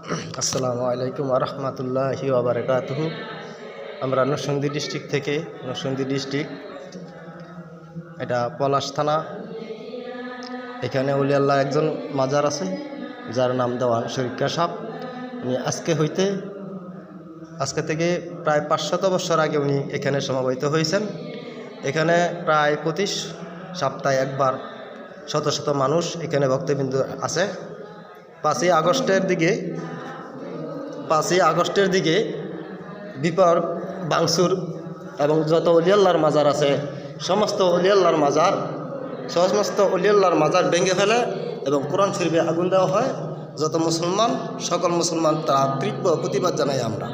আসসালামু আলাইকুম রহমতুল্লাহি ওয়া বারাকাতুহু। আমরা নরসিংদী ডিস্ট্রিক্ট থেকে, নরসিংদী ডিস্ট্রিক্ট, এটা পলাশ থানা। এখানে ওলি আল্লাহ একজন মাজার আছে, যার নাম দেওয়ান শরীফ সাহেব। উনি আজকে থেকে প্রায় 500 বছর আগে উনি এখানে সমাবেত হয়েছেন। এখানে প্রায় প্রতি সপ্তাহে একবার শত শত মানুষ এখানে ভক্তবৃন্দ আছে। 5ই আগস্টের দিকে বিপর বাংসুর এবং যত অলিয়াল্লাহর মাজার আছে সমস্ত অলিয়াল্লাহর মাজার ভেঙে ফেলে এবং কোরআন শরীফে আগুন দেওয়া হয়। সকল মুসলমান তারা তীব্র প্রতিবাদ জানাই আমরা।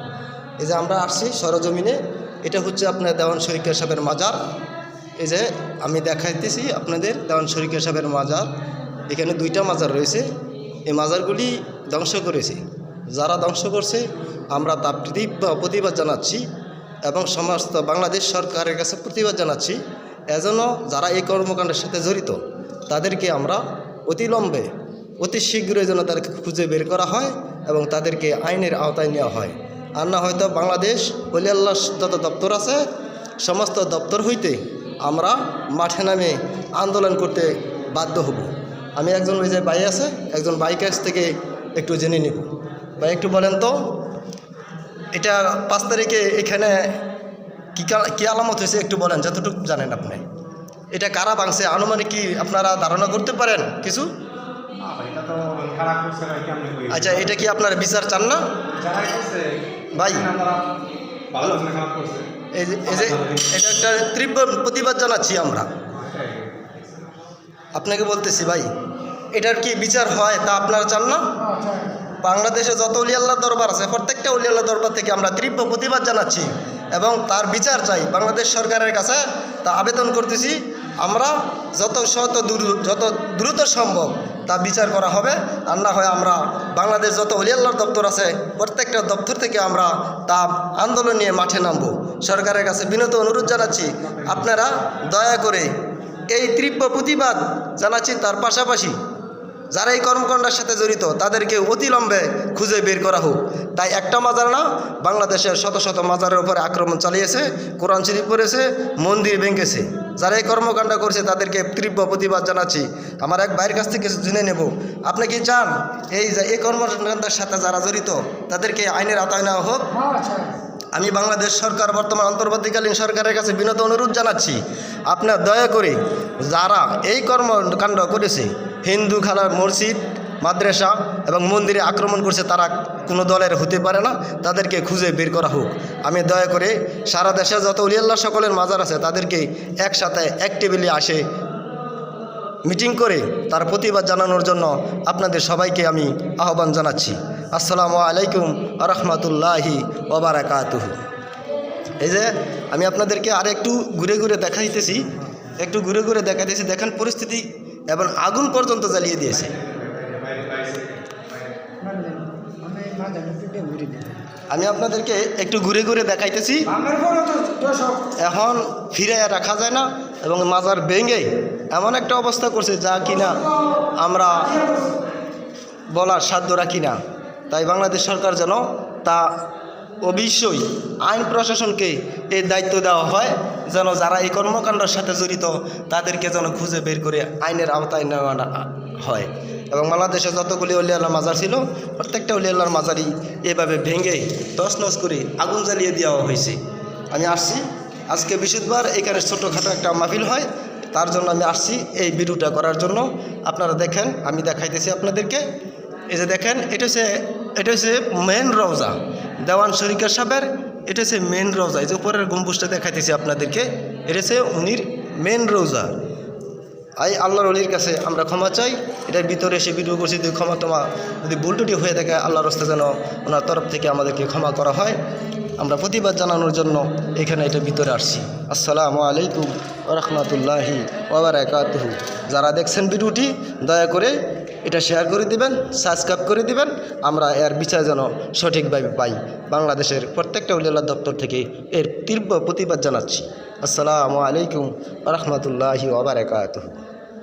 এই যে আমরা আসছি সরজমিনে, এটা হচ্ছে আপনার দেওয়ান শরীফ সাহেবের মাজার। এই যে আমি দেখাইতেছি আপনাদের দেওয়ান শরীফ সাহেবের মাজার। এখানে 2টা মাজার রয়েছে। এই মাজারগুলি ধ্বংস করেছে। যারা ধ্বংস করছে আমরা তা প্রতিবাদ জানাচ্ছি এবং সমস্ত বাংলাদেশ সরকারের কাছে প্রতিবাদ জানাচ্ছি। এজন্য যারা এই কর্মকাণ্ডের সাথে জড়িত তাদেরকে আমরা অতি শীঘ্রই যেন তাদেরকে খুঁজে বের করা হয় এবং তাদেরকে আইনের আওতায় নেওয়া হয়। আর না হয়তো বাংলাদেশ ওলি আল্লাহ যত দপ্তর আছে সমস্ত দপ্তর হইতে আমরা মাঠে নামে আন্দোলন করতে বাধ্য হব। আমি একজন ওই যে ভাই আছে, একজন ভাই কাছ থেকে একটু জেনে নিব। ভাই একটু বলেন তো, এটা 5 তারিখে এখানে কী আলামত হয়েছে একটু বলেন, যতটুকু জানেন আপনি। এটা কারা ভাঙছে আনুমানিক কি আপনারা ধারণা করতে পারেন কিছু? আচ্ছা, এটা কি আপনার বিচার চান না ভাই? এই যে এটা একটা তীব্র প্রতিবাদ জানাচ্ছি আমরা আপনাকে বলতেছি ভাই, এটার কি বিচার হয় তা আপনারা চান না? বাংলাদেশে যত ওলি আল্লাহ দরবার আছে প্রত্যেকটা ওলি আল্লাহ দরবার থেকে আমরা তীব্র প্রতিবাদ জানাচ্ছি এবং তার বিচার চাই বাংলাদেশ সরকারের কাছে। তা আবেদন করতেছি আমরা যত দ্রুত সম্ভব তা বিচার করা হবে। আর না হয় আমরা বাংলাদেশ যত ওলি আল্লাহর দপ্তর আছে প্রত্যেকটা দপ্তর থেকে আমরা তা আন্দোলন নিয়ে মাঠে নামবো। সরকারের কাছে বিনীত অনুরোধ জানাচ্ছি আপনারা দয়া করে এই তীব্র প্রতিবাদ জানাচ্ছি। তার পাশাপাশি যারা এই কর্মকাণ্ডের সাথে জড়িত তাদেরকে অতিলম্বে খুঁজে বের করা হোক। তাই একটা মাজার না, বাংলাদেশের শত শত মাজারের উপরে আক্রমণ চালিয়েছে, কোরআন শরীফ পড়েছে, মন্দির ভেঙেছে। যারা এই কর্মকাণ্ড করছে তাদেরকে তীব্র প্রতিবাদ জানাচ্ছি। আমার এক ভাইয়ের কাছ থেকে জেনে নেব, আপনি কি চান এই কর্মকাণ্ডের সাথে যারা জড়িত তাদেরকে আইনের আওতায় নেওয়া হোক? আমি বাংলাদেশ সরকার বর্তমান অন্তর্বর্তীকালীন সরকারের কাছে বিনীত অনুরোধ জানাচ্ছি আপনার দয়া করে যারা এই কর্মকাণ্ড করেছে, হিন্দু খালা মসজিদ, মাদ্রাসা এবং মন্দিরে আক্রমণ করছে, তারা কোনো দলের হতে পারে না, তাদেরকে খুঁজে বের করা হোক। আমি দয়া করে সারা দেশে যত ওলি আল্লাহ সকলের মাজার আছে তাদেরকে একসাথে এক টেবিলে আসে মিটিং করে তার প্রতিবাদ জানানোর জন্য আপনাদের সবাইকে আমি আহ্বান জানাচ্ছি। আসসালামু আলাইকুম রহমতুল্লাহি ওয়া বারাকাতুহু। এই যে আমি আপনাদেরকে আর একটু ঘুরে ঘুরে দেখাইতেছি, দেখেন পরিস্থিতি এবং আগুন পর্যন্ত জ্বালিয়ে দিয়েছে। আমি আপনাদেরকে একটু ঘুরে ঘুরে দেখাইতেছি। এখন ফিরে রাখা যায় না এবং মাজার ভেঙে এমন একটা অবস্থা করছে যা কিনা আমরা বলার সাধ্য রাখি না। তাই বাংলাদেশ সরকার যেন তা অবশ্যই আইন প্রশাসনকে এই দায়িত্ব দেওয়া হয় যেন যারা এই কর্মকাণ্ডের সাথে জড়িত তাদেরকে যেন খুঁজে বের করে আইনের আওতায় নেওয়া হয়। এবং বাংলাদেশে যতগুলি ওলি আল্লাহর মাজার ছিল প্রত্যেকটা ওলি আল্লাহর মাজারই এভাবে ভেঙে তছনছ করে আগুন জ্বালিয়ে দেওয়া হয়েছে। আমি আসছি আজকে বৃহস্পতিবার, এখানে ছোটোখাটো একটা মাহফিল হয়, তার জন্য আমি আসছি এই ভিডিওটা করার জন্য। আপনারা দেখেন, আমি দেখাইতেছি আপনাদেরকে। এই যে দেখেন, এটা হচ্ছে মেন রওজা দেওয়ান শরীফ সাহেবের। এটা হচ্ছে মেন রওজা। এই যে উপরের গম্বুজটা দেখাইতেছি আপনাদেরকে, এটা হচ্ছে উনির মেন রওজা। আল্লাহর ওলির কাছে আমরা ক্ষমা চাই। এটার ভিতরে এসে ভিডিও করছি, যদি ক্ষমা যদি ভুলটুটি হয়ে থাকে আল্লাহর রাস্তায় যেন ওনার তরফ থেকে আমাদেরকে ক্ষমা করা হয়। আমরা প্রতিবাদ জানানোর জন্য এখানে এটার ভিতরে আসছি। আসসালামু আলাইকুম রহমতুল্লাহি ওয়া বারাকাতুহু। যারা দেখছেন ভিডিওটি দয়া করে এটা শেয়ার করে দিবেন, সাবস্ক্রাইব করে দিবেন। আমরা এর বিচার যেন সঠিকভাবে পাই। বাংলাদেশের প্রত্যেকটা ওলি আল্লাহ দপ্তর থেকে এর তীব্র প্রতিবাদ জানাচ্ছি। আসসালামু আলাইকুম রহমতুল্লাহি ওয়া বারাকাতুহু।